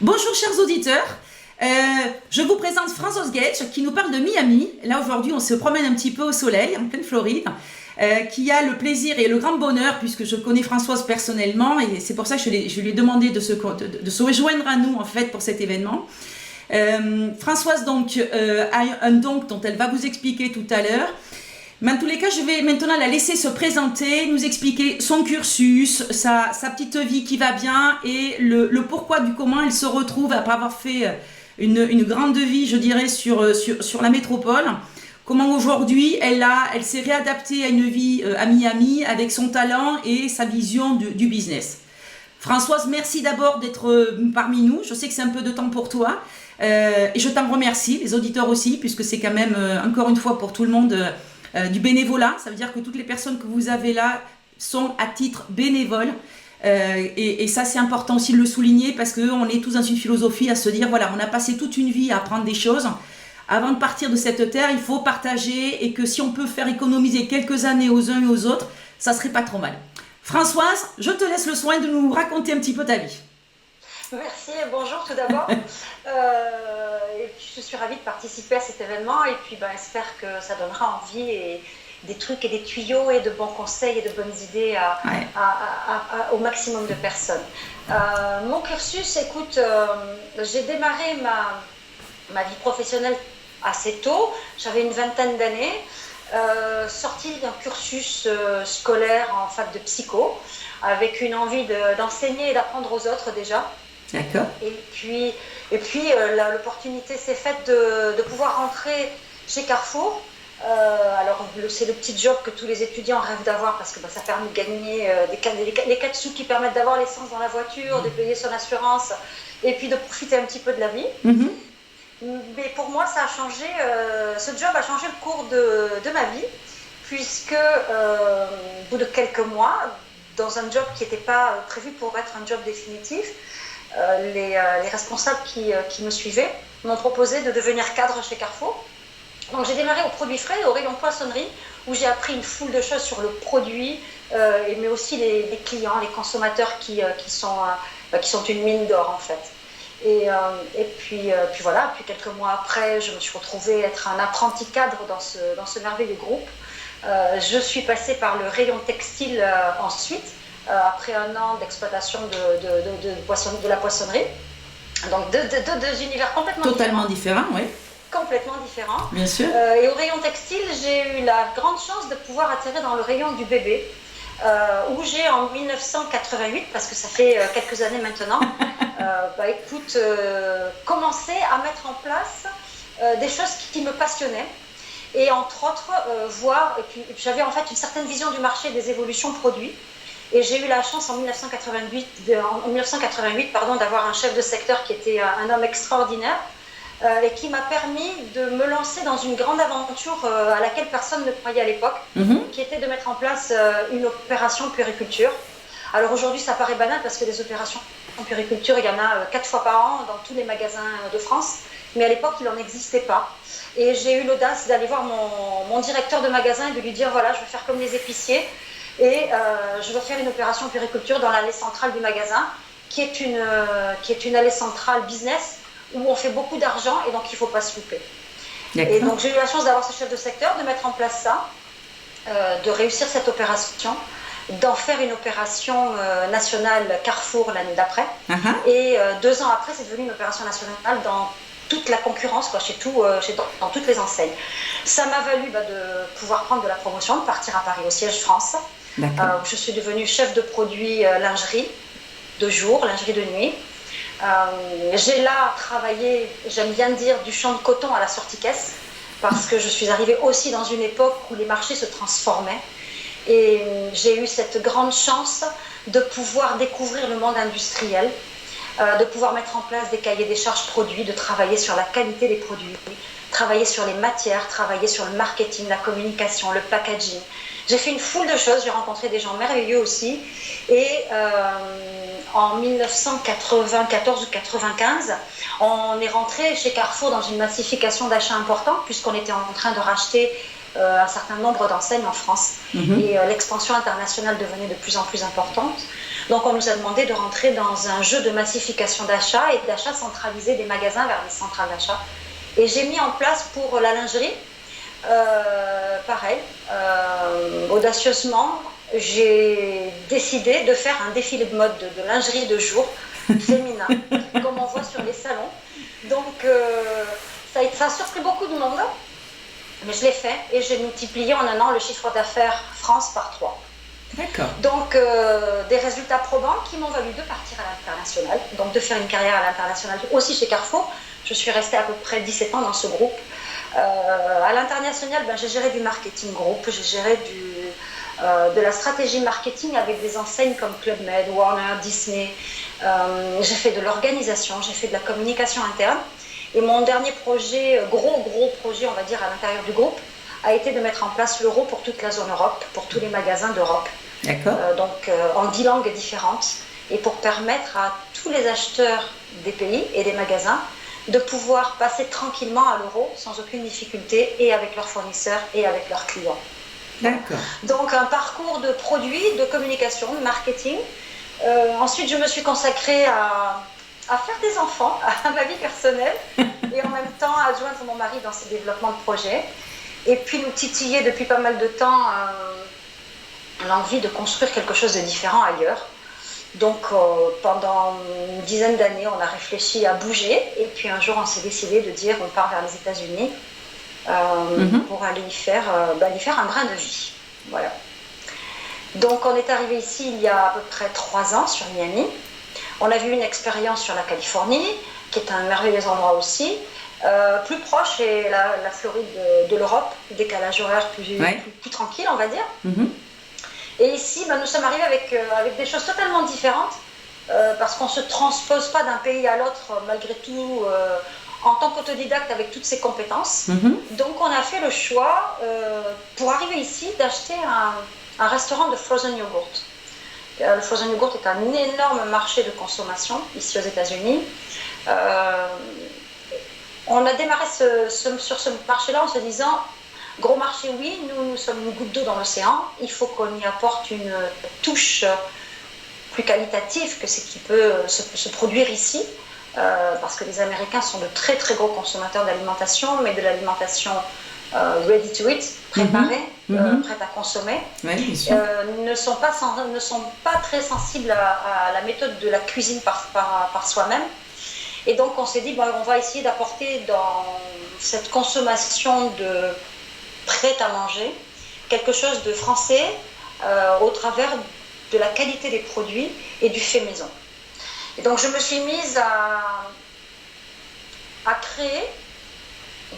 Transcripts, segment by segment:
Bonjour chers auditeurs, je vous présente Françoise Gage qui nous parle de Miami. Là aujourd'hui on se promène un petit peu au soleil en pleine Floride, qui a le plaisir et le grand bonheur, puisque je connais Françoise personnellement et c'est pour ça que je lui ai demandé de se rejoindre à nous en fait pour cet événement. Françoise donc a un don dont elle va vous expliquer tout à l'heure. Mais en tous les cas, je vais maintenant la laisser se présenter, nous expliquer son cursus, sa petite vie qui va bien et le pourquoi du comment elle se retrouve après avoir fait une grande vie, je dirais, sur la métropole. Comment aujourd'hui, elle s'est réadaptée à une vie à Miami avec son talent et sa vision du business. Françoise, merci d'abord d'être parmi nous. Je sais que c'est un peu de temps pour toi et je t'en remercie, les auditeurs aussi, puisque c'est quand même, encore une fois, pour tout le monde... du bénévolat, ça veut dire que toutes les personnes que vous avez là sont à titre bénévole et ça c'est important aussi de le souligner parce qu'on est tous dans une philosophie à se dire voilà, on a passé toute une vie à apprendre des choses. Avant de partir de cette terre, il faut partager et que si on peut faire économiser quelques années aux uns et aux autres, ça serait pas trop mal. Françoise, je te laisse le soin de nous raconter un petit peu ta vie. Merci et bonjour tout d'abord. Et puis, je suis ravie de participer à cet événement et puis j'espère que ça donnera envie et des trucs et des tuyaux et de bons conseils et de bonnes idées au maximum de personnes. Mon cursus, écoute, j'ai démarré ma vie professionnelle assez tôt, j'avais une vingtaine d'années, sortie d'un cursus scolaire en fac de psycho avec une envie d'enseigner et d'apprendre aux autres déjà. D'accord. Et puis l'opportunité s'est faite de pouvoir rentrer chez Carrefour. Alors c'est le petit job que tous les étudiants rêvent d'avoir parce que ça permet de gagner les 4 sous qui permettent d'avoir l'essence dans la voiture, de payer son assurance et puis de profiter un petit peu de la vie. Mais pour moi, ça a changé. Ce job a changé le cours de ma vie puisque au bout de quelques mois, dans un job qui n'était pas prévu pour être un job définitif, les responsables qui me suivaient m'ont proposé de devenir cadre chez Carrefour. Donc j'ai démarré au produit frais, au rayon poissonnerie, où j'ai appris une foule de choses sur le produit, mais aussi les clients, les consommateurs qui sont une mine d'or en fait. Et puis voilà, puis quelques mois après, je me suis retrouvée être un apprenti cadre dans ce merveilleux groupe. Je suis passée par le rayon textile ensuite, après un an d'exploitation de la poissonnerie. Donc deux univers totalement différents, oui. Complètement différents. Bien sûr. Et au rayon textile, j'ai eu la grande chance de pouvoir atterrir dans le rayon du bébé, où j'ai en 1988, parce que ça fait quelques années maintenant, commencé à mettre en place des choses qui me passionnaient. Et entre autres, et puis j'avais en fait une certaine vision du marché des évolutions produits. Et j'ai eu la chance en 1988 d'avoir un chef de secteur qui était un homme extraordinaire et qui m'a permis de me lancer dans une grande aventure à laquelle personne ne croyait à l'époque, qui était de mettre en place une opération puériculture. Alors aujourd'hui, ça paraît banal parce que des opérations en puériculture, il y en a 4 fois par an dans tous les magasins de France, mais à l'époque, il n'en existait pas. Et j'ai eu l'audace d'aller voir mon directeur de magasin et de lui dire voilà, je veux faire comme les épiciers et je veux faire une opération puériculture dans l'allée centrale du magasin, qui est une allée centrale business où on fait beaucoup d'argent et donc il ne faut pas se louper. Et donc j'ai eu la chance d'avoir ce chef de secteur, de mettre en place ça, de réussir cette opération, d'en faire une opération nationale Carrefour l'année d'après. Et 2 ans après, c'est devenu une opération nationale dans toute la concurrence, dans toutes les enseignes. Ça m'a valu de pouvoir prendre de la promotion, de partir à Paris au siège France. Je suis devenue chef de produit lingerie de jour, lingerie de nuit. J'ai là travaillé, j'aime bien dire, du champ de coton à la sortie caisse, parce que je suis arrivée aussi dans une époque où les marchés se transformaient. Et j'ai eu cette grande chance de pouvoir découvrir le monde industriel, de pouvoir mettre en place des cahiers des charges produits, de travailler sur la qualité des produits, travailler sur les matières, travailler sur le marketing, la communication, le packaging. J'ai fait une foule de choses, j'ai rencontré des gens merveilleux aussi. Et en 1994 ou 95, on est rentré chez Carrefour dans une massification d'achats importante puisqu'on était en train de racheter un certain nombre d'enseignes en France. Et l'expansion internationale devenait de plus en plus importante. Donc on nous a demandé de rentrer dans un jeu de massification d'achat et d'achat centralisé des magasins vers les centrales d'achat. Et j'ai mis en place pour la lingerie, pareil, audacieusement, j'ai décidé de faire un défilé de mode de lingerie de jour féminin, comme on voit sur les salons. Donc ça a surpris beaucoup de monde, mais je l'ai fait et j'ai multiplié en un an le chiffre d'affaires France par 3. D'accord. Donc des résultats probants qui m'ont valu de partir à l'international, donc de faire une carrière à l'international aussi chez Carrefour. Je suis restée à peu près 17 ans dans ce groupe. À l'international, j'ai géré du marketing groupe, j'ai géré de la stratégie marketing avec des enseignes comme Club Med, Warner, Disney. J'ai fait de l'organisation, j'ai fait de la communication interne. Et mon dernier projet, gros projet, on va dire, à l'intérieur du groupe, a été de mettre en place l'euro pour toute la zone Europe, pour tous les magasins d'Europe. D'accord. Donc en 10 langues différentes, et pour permettre à tous les acheteurs des pays et des magasins de pouvoir passer tranquillement à l'euro sans aucune difficulté, et avec leurs fournisseurs et avec leurs clients. D'accord. Donc un parcours de produits, de communication, de marketing. Ensuite, je me suis consacrée à faire des enfants, à ma vie personnelle, et en même temps à joindre mon mari dans ses développements de projets. Et puis nous titiller depuis pas mal de temps l'envie de construire quelque chose de différent ailleurs. Donc pendant une dizaine d'années, on a réfléchi à bouger, et puis un jour on s'est décidé de dire on part vers les États-Unis pour aller y faire un brin de vie. Voilà. Donc on est arrivé ici il y a à peu près 3 ans sur Miami. On a vu une expérience sur la Californie, qui est un merveilleux endroit aussi. Plus proche est la Floride de l'Europe, décalage horaire plus tranquille, on va dire. Et ici, nous sommes arrivés avec des choses totalement différentes, parce qu'on ne se transpose pas d'un pays à l'autre, malgré tout, en tant qu'autodidacte avec toutes ses compétences. Donc on a fait le choix, pour arriver ici, d'acheter un restaurant de frozen yogurt. Le frozen yogurt est un énorme marché de consommation ici aux États-Unis. On a démarré sur ce marché-là en se disant, gros marché, oui, nous sommes une goutte d'eau dans l'océan, il faut qu'on y apporte une touche plus qualitative que ce qui peut se produire ici, parce que les Américains sont de très très gros consommateurs d'alimentation, mais de l'alimentation ready to eat, préparée, prête à consommer, ne sont pas très sensibles à la méthode de la cuisine par soi-même. Et donc on s'est dit, on va essayer d'apporter dans cette consommation de prêt à manger quelque chose de français au travers de la qualité des produits et du fait maison. Et donc je me suis mise à créer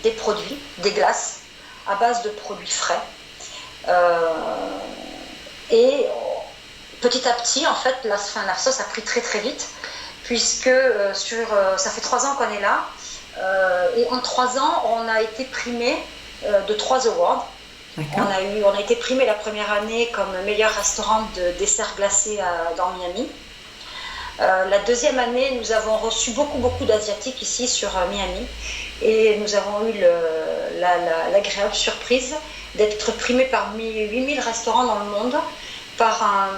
des produits, des glaces à base de produits frais. Et petit à petit, en fait, la sauce a pris très très vite, puisque ça fait 3 ans qu'on est là, et en 3 ans, on a été primé de 3 awards. On a été primé la première année comme meilleur restaurant de desserts glacés dans Miami. La deuxième année, nous avons reçu beaucoup d'Asiatiques ici sur Miami, et nous avons eu l'agréable surprise d'être primés parmi 8000 restaurants dans le monde par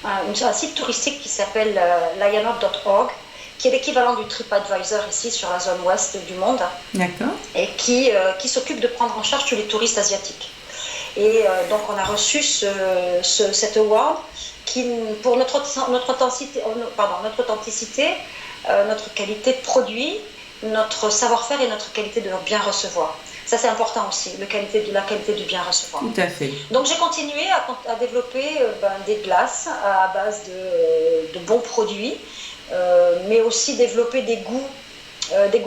un site touristique qui s'appelle lionor.org, qui est l'équivalent du TripAdvisor ici sur la zone ouest du monde. D'accord. Et qui s'occupe de prendre en charge tous les touristes asiatiques. Et donc on a reçu cet award qui, pour notre authenticité, notre qualité de produit, notre savoir-faire et notre qualité de bien recevoir. Ça, c'est important aussi, la qualité du bien recevoir. Tout à fait. Donc j'ai continué à développer des glaces à base de bons produits, mais aussi développer des goûts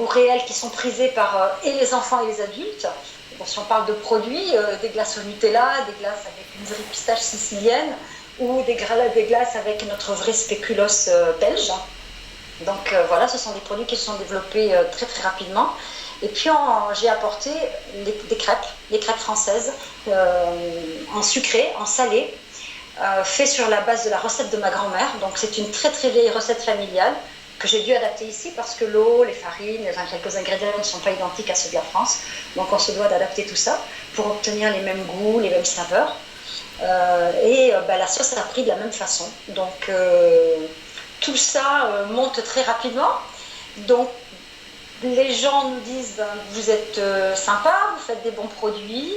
réels qui sont prisés par et les enfants et les adultes. Bon, si on parle de produits, des glaces au Nutella, des glaces avec une vraie pistache sicilienne, ou des glaces avec notre vrai spéculoos belge. Donc voilà, ce sont des produits qui se sont développés très très rapidement. Et puis j'ai apporté les crêpes françaises en sucré, en salé, fait sur la base de la recette de ma grand-mère. Donc c'est une très très vieille recette familiale que j'ai dû adapter ici parce que l'eau, les farines, quelques ingrédients ne sont pas identiques à ceux de la France. Donc on se doit d'adapter tout ça pour obtenir les mêmes goûts, les mêmes saveurs. La sauce a pris de la même façon. Donc tout ça monte très rapidement. Donc les gens nous disent vous êtes sympa, vous faites des bons produits,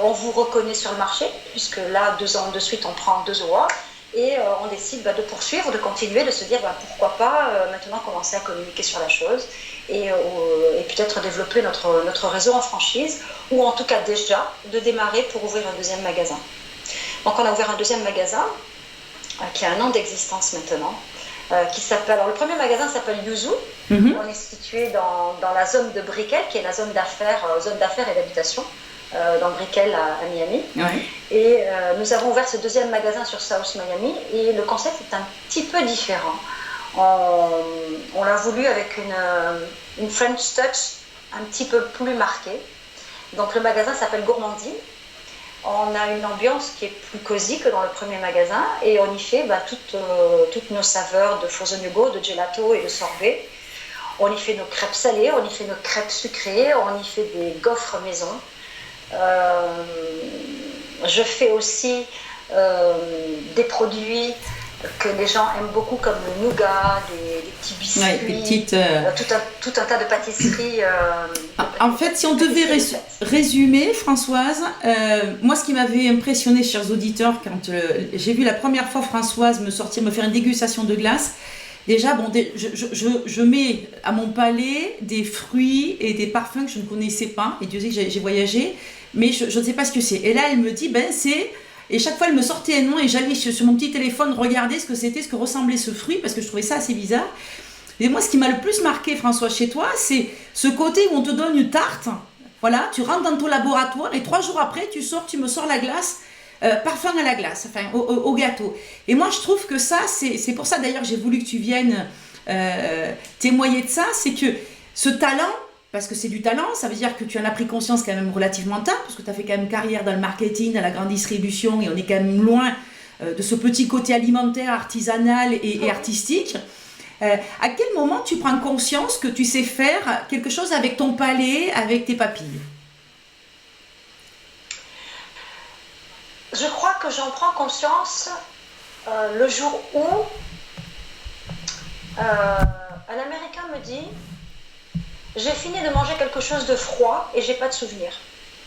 on vous reconnaît sur le marché, puisque là, 2 ans de suite, on prend 2 awards, et on décide de poursuivre, de continuer, de se dire pourquoi pas maintenant commencer à communiquer sur la chose et peut-être développer notre réseau en franchise, ou en tout cas déjà de démarrer pour ouvrir un 2e magasin. Donc on a ouvert un 2e magasin qui a 1 an d'existence maintenant. Qui s'appelle, alors le premier magasin s'appelle Yuzu. On est situé dans la zone de Brickell, qui est la zone d'affaires et d'habitation, dans Brickell à Miami. Ouais. Et nous avons ouvert ce 2e magasin sur South Miami, et le concept est un petit peu différent. On l'a voulu avec une French touch un petit peu plus marquée. Donc le magasin s'appelle Gourmandine. On a une ambiance qui est plus cosy que dans le premier magasin, et on y fait toutes nos saveurs de frozen yogourt, de gelato et de sorbet. On y fait nos crêpes salées, on y fait nos crêpes sucrées, on y fait des gaufres maison. Je fais aussi des produits que les gens aiment beaucoup, comme le nougat, des petits biscuits, tout un tas de pâtisseries. En fait, si on devait résumer, Françoise, moi ce qui m'avait impressionné, chers auditeurs, quand j'ai vu la première fois Françoise me faire une dégustation de glace, déjà, je mets à mon palais des fruits et des parfums que je ne connaissais pas, et Dieu sait que j'ai voyagé, mais je ne sais pas ce que c'est. Et là, elle me dit, c'est... Et chaque fois, elle me sortait un nom et j'allais sur mon petit téléphone regarder ce que ressemblait ce fruit, parce que je trouvais ça assez bizarre. Et moi, ce qui m'a le plus marqué, François, chez toi, c'est ce côté où on te donne une tarte. Voilà, tu rentres dans ton laboratoire et 3 jours après, tu me sors la glace, parfum à la glace, enfin au gâteau. Et moi, je trouve que ça, c'est pour ça d'ailleurs j'ai voulu que tu viennes témoigner de ça, c'est que ce talent, parce que c'est du talent, ça veut dire que tu en as pris conscience quand même relativement tard, parce que tu as fait quand même carrière dans le marketing, dans la grande distribution, et on est quand même loin de ce petit côté alimentaire, artisanal et artistique. À quel moment tu prends conscience que tu sais faire quelque chose avec ton palais, avec tes papilles? Je crois que j'en prends conscience le jour où un Américain me dit: j'ai fini de manger quelque chose de froid et j'ai pas de souvenir.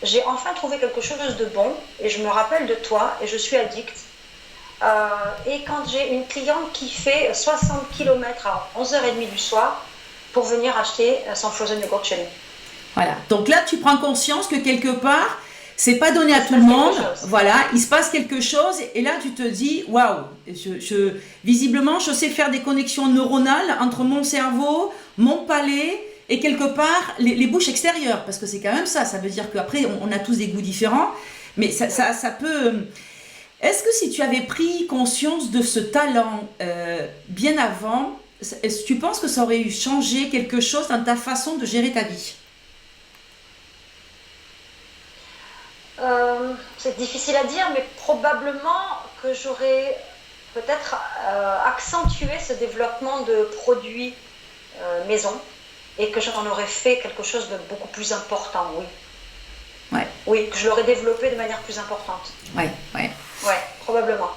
J'ai enfin trouvé quelque chose de bon et je me rappelle de toi et je suis addict. Et quand j'ai une cliente qui fait 60 km à 11h30 du soir pour venir acheter son frozen yogurt chez nous. Voilà, donc là tu prends conscience que quelque part, c'est pas donné à tout le monde. Voilà, il se passe quelque chose et là tu te dis waouh, visiblement je sais faire des connexions neuronales entre mon cerveau, mon palais et quelque part les bouches extérieures, parce que c'est quand même ça veut dire qu'après on a tous des goûts différents, mais ça peut... Est-ce que si tu avais pris conscience de ce talent bien avant, est-ce que tu penses que ça aurait changé quelque chose dans ta façon de gérer ta vie? C'est difficile à dire, mais probablement que j'aurais peut-être accentué ce développement de produits maison et que j'en aurais fait quelque chose de beaucoup plus important, oui. Ouais. Oui, que je l'aurais développé de manière plus importante. Ouais. Ouais, probablement.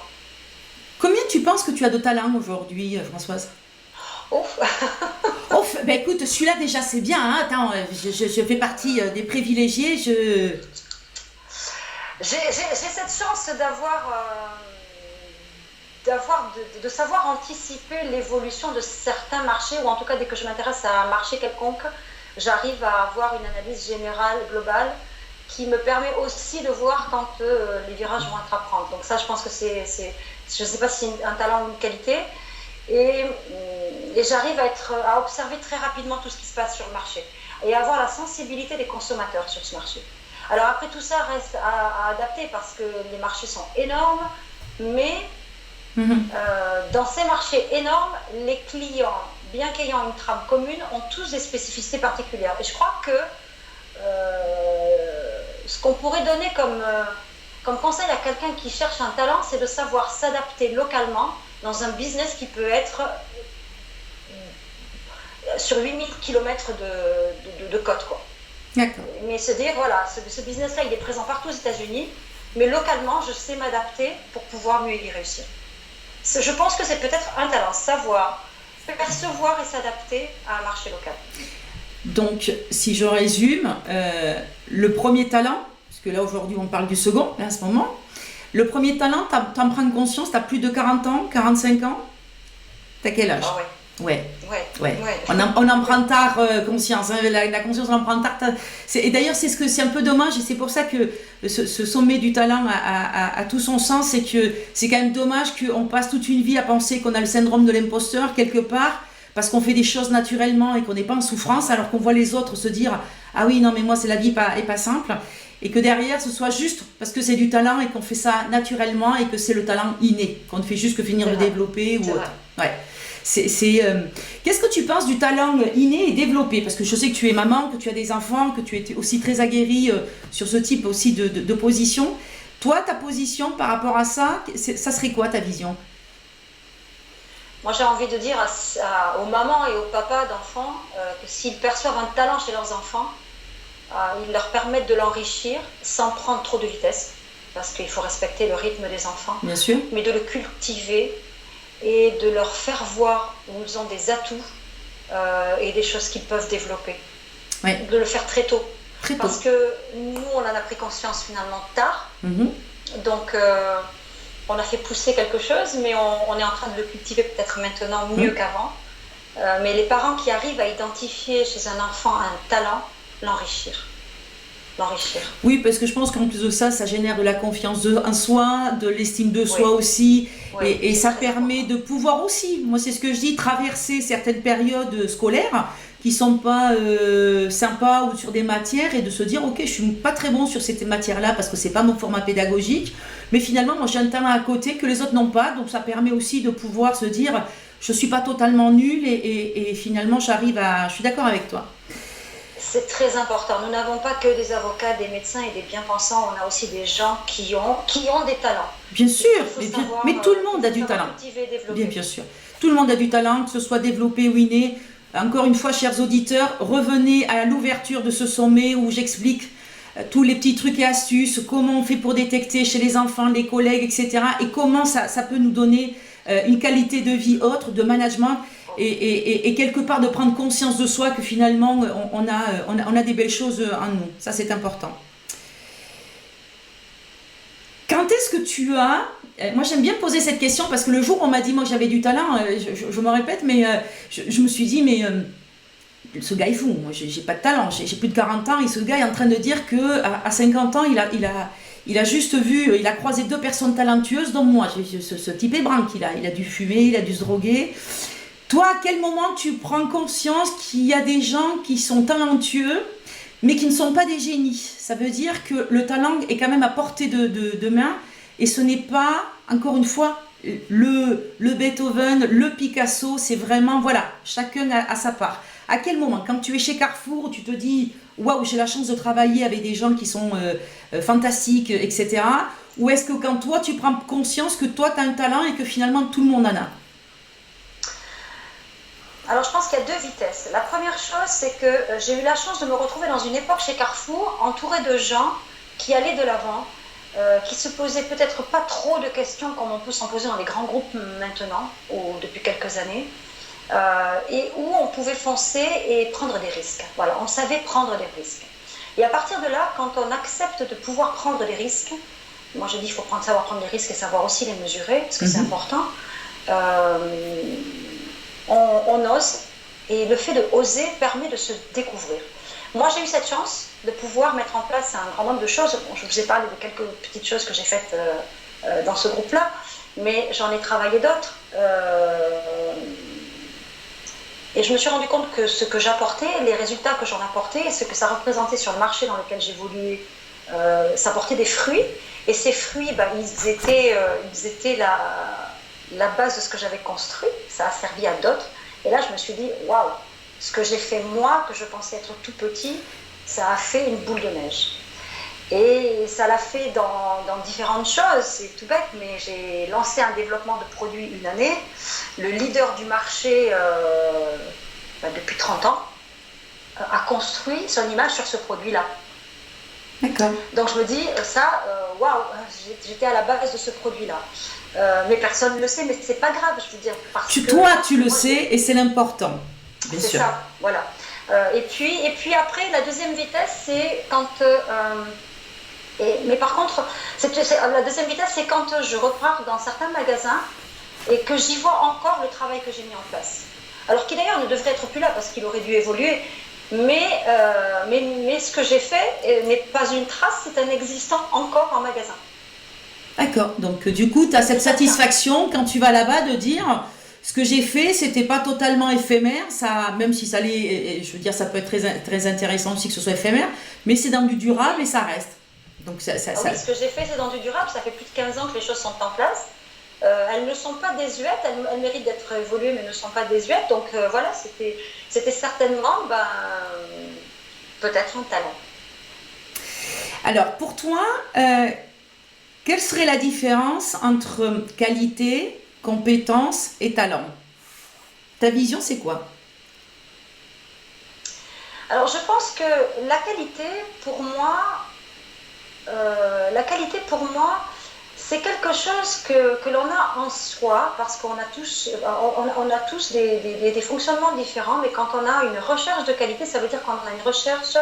Combien tu penses que tu as de talent aujourd'hui, Françoise? Ouf. Ouf, ben écoute, celui-là déjà c'est bien, hein. Attends, je fais partie des privilégiés, J'ai cette chance de savoir anticiper l'évolution de certains marchés, ou en tout cas dès que je m'intéresse à un marché quelconque, j'arrive à avoir une analyse générale, globale, qui me permet aussi de voir quand les virages vont être à prendre. Donc ça, je pense que je ne sais pas si c'est un talent ou une qualité, et j'arrive à observer très rapidement tout ce qui se passe sur le marché, et à avoir la sensibilité des consommateurs sur ce marché. Alors après, tout ça reste à adapter parce que les marchés sont énormes, mais dans ces marchés énormes, les clients bien qu'ayant une trame commune, ont tous des spécificités particulières. Et je crois que ce qu'on pourrait donner comme conseil à quelqu'un qui cherche un talent, c'est de savoir s'adapter localement dans un business qui peut être sur 8000 km de côte, quoi. D'accord. Mais se dire, voilà, ce business-là, il est présent partout aux États-Unis, mais localement, je sais m'adapter pour pouvoir mieux y réussir. Je pense que c'est peut-être un talent, savoir percevoir et s'adapter à un marché local. Donc, si je résume, le premier talent, parce que là aujourd'hui on parle du second, là, à ce moment, le premier talent, t'en prends conscience, t'as plus de 40 ans, 45 ans, t'as quel âge? Ah ouais. Ouais. On en prend tard conscience, hein, la conscience on en prend tard. Et d'ailleurs c'est un peu dommage, et c'est pour ça que ce sommet du talent a tout son sens, c'est que c'est quand même dommage qu'on passe toute une vie à penser qu'on a le syndrome de l'imposteur quelque part, parce qu'on fait des choses naturellement et qu'on n'est pas en souffrance, alors qu'on voit les autres se dire « Ah oui, non mais moi c'est la vie est pas simple », et que derrière ce soit juste parce que c'est du talent et qu'on fait ça naturellement et que c'est le talent inné, qu'on ne fait juste que finir de développer ou autre. Ouais. Qu'est-ce que tu penses du talent inné et développé? Parce que je sais que tu es maman, que tu as des enfants, que tu es aussi très aguerrie sur ce type aussi de position. Toi, ta position par rapport à ça, ça serait quoi ta vision? Moi, j'ai envie de dire aux mamans et aux papas d'enfants que s'ils perçoivent un talent chez leurs enfants, ils leur permettent de l'enrichir sans prendre trop de vitesse, parce qu'il faut respecter le rythme des enfants. Bien sûr. Mais de le cultiver et de leur faire voir où ils ont des atouts et des choses qu'ils peuvent développer. Oui. De le faire très tôt. Très tôt. Parce que nous, on en a pris conscience finalement tard. Donc, on a fait pousser quelque chose, mais on est en train de le cultiver peut-être maintenant mieux qu'avant. Mais les parents qui arrivent à identifier chez un enfant un talent, l'enrichir. Oui, parce que je pense qu'en plus de ça, ça génère de la confiance en soi, de l'estime de soi aussi, et ça permet de pouvoir aussi, moi c'est ce que je dis, traverser certaines périodes scolaires qui sont pas sympas ou sur des matières, et de se dire ok, je suis pas très bon sur cette matière-là parce que c'est pas mon format pédagogique, mais finalement moi j'ai un talent à côté que les autres n'ont pas, donc ça permet aussi de pouvoir se dire je suis pas totalement nulle et finalement je suis d'accord avec toi. C'est très important. Nous n'avons pas que des avocats, des médecins et des bien-pensants. On a aussi des gens qui ont des talents. Bien sûr, mais tout le monde a du talent. Bien sûr. Tout le monde a du talent, que ce soit développé ou inné. Encore une fois, chers auditeurs, revenez à l'ouverture de ce sommet où j'explique tous les petits trucs et astuces, comment on fait pour détecter chez les enfants, les collègues, etc. Et comment ça peut nous donner une qualité de vie autre, de management. Et quelque part de prendre conscience de soi que finalement on a des belles choses en nous. Ça c'est important. Quand est-ce que tu as... Moi j'aime bien poser cette question parce que le jour où on m'a dit moi que j'avais du talent, je me répète, mais je me suis dit mais ce gars est fou, moi j'ai pas de talent, j'ai plus de 40 ans et ce gars est en train de dire qu'à 50 ans il a juste vu, il a croisé 2 personnes talentueuses dont moi. Ce type est branque, il a dû fumer, il a dû se droguer. Toi, à quel moment tu prends conscience qu'il y a des gens qui sont talentueux, mais qui ne sont pas des génies? Ça veut dire que le talent est quand même à portée de main, et ce n'est pas, encore une fois, le Beethoven, le Picasso, c'est vraiment, voilà, chacun a sa part. À quel moment? Quand tu es chez Carrefour, tu te dis, waouh, j'ai la chance de travailler avec des gens qui sont fantastiques, etc. Ou est-ce que quand toi, tu prends conscience que toi, tu as un talent et que finalement, tout le monde en a? Alors, je pense qu'il y a 2 vitesses. La première chose, c'est que j'ai eu la chance de me retrouver dans une époque chez Carrefour, entourée de gens qui allaient de l'avant, qui se posaient peut-être pas trop de questions comme on peut s'en poser dans les grands groupes maintenant, ou depuis quelques années, et où on pouvait foncer et prendre des risques. Voilà, on savait prendre des risques. Et à partir de là, quand on accepte de pouvoir prendre des risques, moi je dis qu'il faut savoir prendre des risques et savoir aussi les mesurer, parce que c'est important, on ose, et le fait de oser permet de se découvrir. Moi, j'ai eu cette chance de pouvoir mettre en place un grand nombre de choses. Bon, je vous ai parlé de quelques petites choses que j'ai faites dans ce groupe-là, mais j'en ai travaillé d'autres. Et je me suis rendu compte que ce que j'apportais, les résultats que j'en apportais, et ce que ça représentait sur le marché dans lequel j'évoluais, ça portait des fruits. Et ces fruits, ils étaient la base de ce que j'avais construit. Ça a servi à d'autres. Et là, je me suis dit, waouh, ce que j'ai fait moi, que je pensais être tout petit, ça a fait une boule de neige. Et ça l'a fait dans différentes choses, c'est tout bête, mais j'ai lancé un développement de produit une année. Le leader du marché, depuis 30 ans, a construit son image sur ce produit-là. D'accord. Donc je me dis, waouh, j'étais à la base de ce produit-là. Mais personne ne le sait, mais c'est pas grave, je veux dire. Toi, tu le sais et c'est l'important, bien sûr. C'est ça, voilà. Et puis après, la deuxième vitesse, c'est quand... mais par contre, la deuxième vitesse, c'est quand je repars dans certains magasins et que j'y vois encore le travail que j'ai mis en place. Alors qui d'ailleurs ne devrait être plus là parce qu'il aurait dû évoluer. Mais ce que j'ai fait n'est pas une trace, c'est un existant encore en magasin. D'accord, donc du coup, tu as cette satisfaction quand tu vas là-bas de dire ce que j'ai fait, c'était pas totalement éphémère, ça, même si ça l'est, je veux dire, ça peut être très intéressant aussi que ce soit éphémère, mais c'est dans du durable et ça reste. Donc oui, ce que j'ai fait, c'est dans du durable, ça fait plus de 15 ans que les choses sont en place. Elles ne sont pas désuètes, elles méritent d'être évoluées, mais ne sont pas désuètes. Donc voilà, c'était certainement peut-être un talent. Alors pour toi, quelle serait la différence entre qualité, compétence et talent? Ta vision, c'est quoi? Alors je pense que la qualité, pour moi, c'est quelque chose que l'on a en soi, parce qu'on a tous des fonctionnements différents, mais quand on a une recherche de qualité, ça veut dire qu'on a une recherche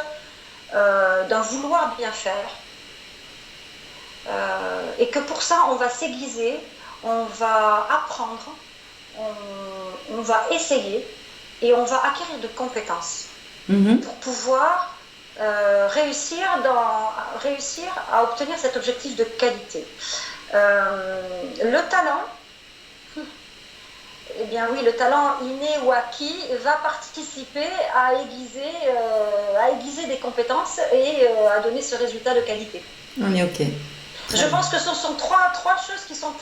d'un vouloir bien faire, et que pour ça, on va s'aiguiser, on va apprendre, on va essayer, et on va acquérir de compétences pour pouvoir réussir à obtenir cet objectif de qualité. Le talent, eh bien oui, le talent inné ou acquis va participer à aiguiser des compétences et à donner ce résultat de qualité. On est OK. Je pense que ce sont trois choses qui sont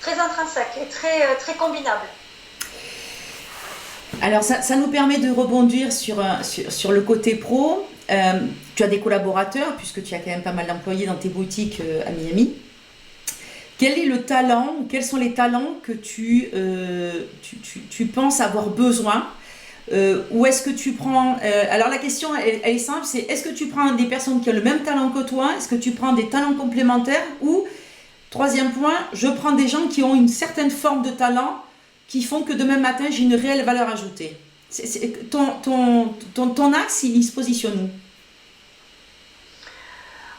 très intrinsèques et très combinables. Alors ça nous permet de rebondir sur le côté pro. Tu as des collaborateurs, puisque tu as quand même pas mal d'employés dans tes boutiques à Miami. Quel est le talent, ou quels sont les talents que tu penses avoir besoin, ou est-ce que tu prends... alors la question elle est simple, c'est est-ce que tu prends des personnes qui ont le même talent que toi? Est-ce que tu prends des talents complémentaires? Ou, troisième point, je prends des gens qui ont une certaine forme de talent qui font que demain matin j'ai une réelle valeur ajoutée. Ton axe, il se positionne où?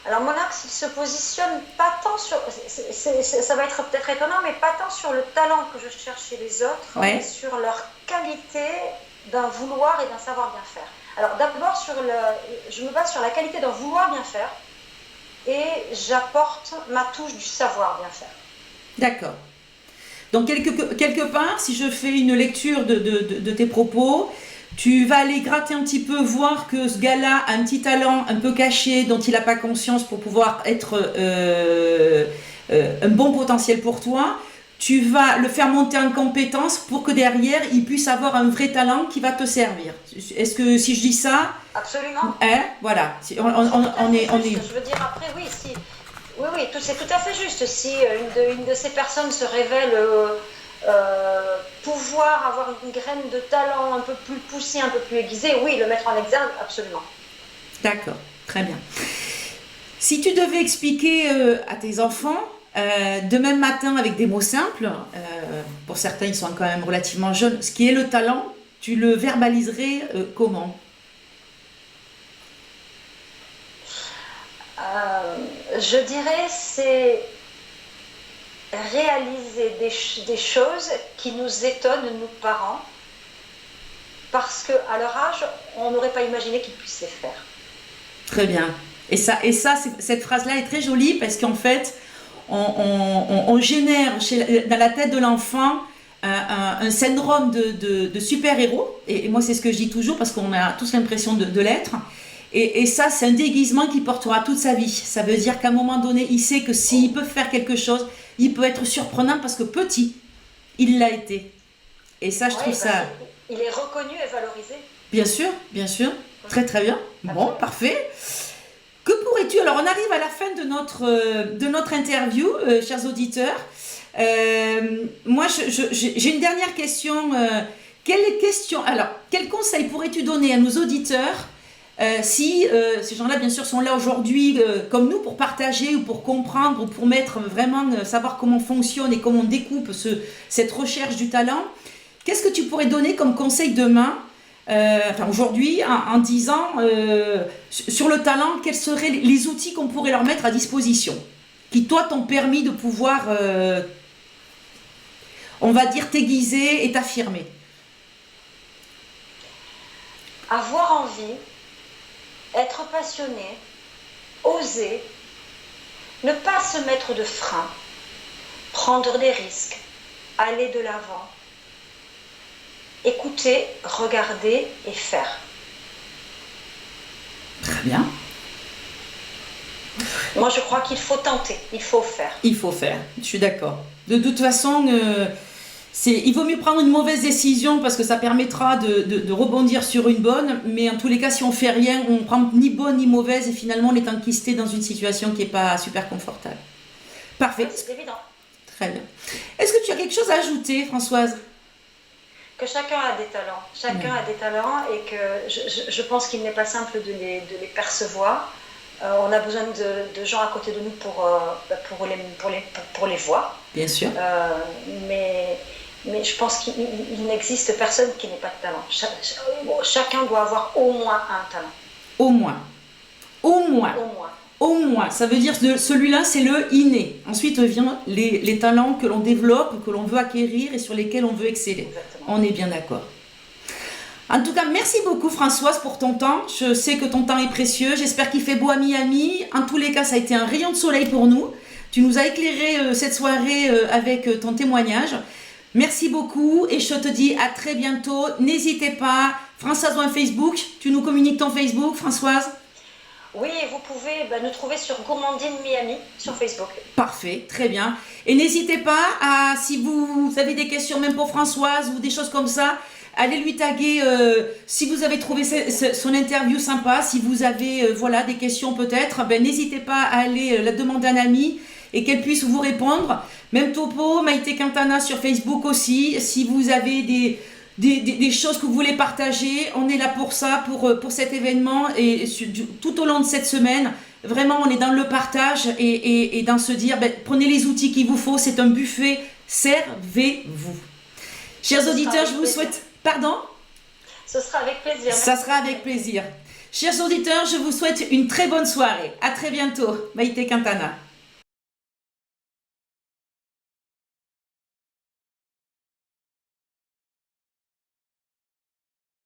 Alors mon axe, il se positionne pas tant sur, ça va être peut-être étonnant, mais pas tant sur le talent que je cherche chez les autres, ouais, mais sur leur qualité d'un vouloir et d'un savoir bien faire. Alors d'abord, je me base sur la qualité d'un vouloir bien faire et j'apporte ma touche du savoir bien faire. D'accord. Donc quelque part, si je fais une lecture de tes propos, tu vas aller gratter un petit peu, voir que ce gars-là a un petit talent un peu caché dont il n'a pas conscience pour pouvoir être un bon potentiel pour toi. Tu vas le faire monter en compétence pour que derrière, il puisse avoir un vrai talent qui va te servir. Est-ce que si je dis ça... Absolument. Voilà. On est... Je veux dire, après, oui, si... Oui, c'est tout à fait juste. Si une de ces personnes se révèle pouvoir avoir une graine de talent un peu plus poussée, un peu plus aiguisée, oui, le mettre en exergue, absolument. D'accord, très bien. Si tu devais expliquer à tes enfants, demain matin avec des mots simples, pour certains ils sont quand même relativement jeunes, ce qui est le talent, tu le verbaliserais comment ? Je dirais c'est réaliser des choses qui nous étonnent, nous parents, parce qu'à leur âge, on n'aurait pas imaginé qu'ils puissent les faire. Très bien. Et ça cette phrase-là est très jolie parce qu'en fait, on génère dans la tête de l'enfant un syndrome de super-héros. Et moi, c'est ce que je dis toujours parce qu'on a tous l'impression de l'être. Et ça, c'est un déguisement qu'il portera toute sa vie. Ça veut dire qu'à un moment donné, il sait que s'il peut faire quelque chose, il peut être surprenant parce que petit, il l'a été. Et ça, je trouve ça... Il est reconnu et valorisé. Bien sûr. Très très bien. Bon, parfait. Que pourrais-tu... Alors, on arrive à la fin de notre interview, chers auditeurs. Moi, j'ai une dernière question. Quel conseil pourrais-tu donner à nos auditeurs si ces gens-là, bien sûr, sont là aujourd'hui comme nous pour partager ou pour comprendre ou pour mettre vraiment, savoir comment fonctionne et comment on découpe cette recherche du talent. Qu'est-ce que tu pourrais donner comme conseil demain, aujourd'hui, en disant sur le talent, quels seraient les outils qu'on pourrait leur mettre à disposition, qui, toi, t'ont permis de pouvoir, on va dire, t'aiguiser et t'affirmer? Avoir envie, être passionné, oser, ne pas se mettre de frein, prendre des risques, aller de l'avant, écouter, regarder et faire. Très bien. Moi, je crois qu'il faut tenter, il faut faire. Il faut faire, je suis d'accord. De toute façon, il vaut mieux prendre une mauvaise décision parce que ça permettra de rebondir sur une bonne, mais en tous les cas, si on fait rien, on prend ni bonne ni mauvaise et finalement on est enquisté dans une situation qui n'est pas super confortable. Parfait. C'est évident. Très bien. Est-ce que tu as quelque chose à ajouter, Françoise? Que chacun a des talents. Chacun a des talents et que je pense qu'il n'est pas simple de les percevoir. On a besoin de gens à côté de nous pour les voir. Bien sûr. Mais je pense qu'il n'existe personne qui n'ait pas de talent. Chacun doit avoir au moins un talent. Au moins. Ça veut dire que celui-là, c'est le inné. Ensuite vient les talents que l'on développe, que l'on veut acquérir et sur lesquels on veut exceller. Exactement. On est bien d'accord. En tout cas, merci beaucoup Françoise pour ton temps. Je sais que ton temps est précieux. J'espère qu'il fait beau à Miami. En tous les cas, ça a été un rayon de soleil pour nous. Tu nous as éclairé cette soirée avec ton témoignage. Merci beaucoup et je te dis à très bientôt. N'hésitez pas, Françoise ou Facebook, tu nous communiques ton Facebook, Françoise? Oui, et vous pouvez nous trouver sur Gourmandine Miami sur Facebook. Parfait, très bien. Et n'hésitez pas si vous avez des questions même pour Françoise ou des choses comme ça, allez lui taguer si vous avez trouvé son interview sympa, si vous avez des questions peut-être, n'hésitez pas à aller la demander à un ami et qu'elle puisse vous répondre. Même topo, Maïté Quintana sur Facebook aussi. Si vous avez des choses que vous voulez partager, on est là pour ça, pour cet événement et tout au long de cette semaine. Vraiment, on est dans le partage et dans se dire, prenez les outils qu'il vous faut, c'est un buffet, servez-vous. Chers auditeurs, je vous souhaite... Pardon? Ce sera avec plaisir. Ça sera avec plaisir. Chers auditeurs, je vous souhaite une très bonne soirée. À très bientôt. Maïté Quintana.